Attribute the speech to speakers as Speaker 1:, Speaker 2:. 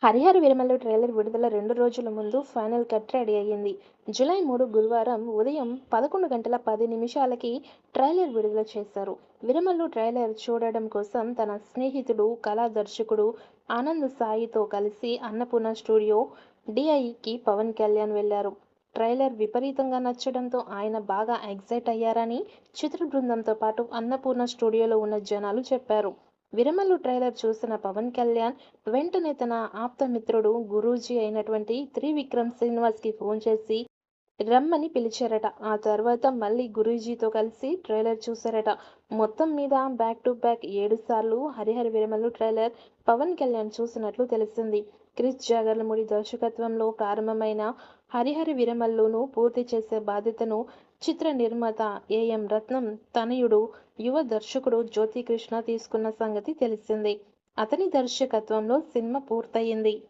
Speaker 1: 'Harihara Veeramallu' trailer విడుదల 2 రోజుల ముందు ఫైనల్ కట్ రెడీ అయ్యింది. జూలై 3 గురువారం ఉదయం 11:10 ట్రైలర్ విడుదల చేశారు. 'వీరమల్లు' ట్రైలర్ చూడడం కోసం తన స్నేహితుడు, కళా దర్శకుడు ఆనంద్ సాయితో కలిసి అన్నపూర్ణ స్టూడియో, డీఐకి పవన్ కళ్యాణ్ వెళ్లారు. ట్రైలర్ విపరీతంగా నచ్చడంతో ఆయన బాగా ఎక్సైట్ అయ్యారని చిత్ర బృందంతో పాటు అన్నపూర్ణ స్టూడియోలో ఉన్న జనాలు చెప్పారు. 'వీరమల్లు' ట్రైలర్ చూసిన పవన్ కళ్యాణ్ వెంటనే తన ఆప్తమిత్రుడు, గురూజీ అయినటువంటి త్రివిక్రమ్ శ్రీనివాస్‌కి ఫోన్ చేసి రమ్మని పిలిచారట. ఆ తర్వాత మళ్ళీ గురూజీతో కలిసి ట్రైలర్ చూశారట. మొత్తం మీద బ్యాక్ టు బ్యాక్ 7 సార్లు 'హరిహర వీరమల్లు' ట్రైలర్ పవన్ కళ్యాణ్ చూసినట్లు తెలిసింది. క్రిష్ జాగర్లమూడి దర్శకత్వంలో ప్రారంభమైన 'హరిహర వీరమల్లు'ను పూర్తి చేసే బాధ్యతను చిత్ర నిర్మాత ఏఎం రత్నం తనయుడు, యువ దర్శకుడు జ్యోతికృష్ణ తీసుకున్న సంగతి తెలిసిందే. అతని దర్శకత్వంలో సినిమా పూర్తయింది.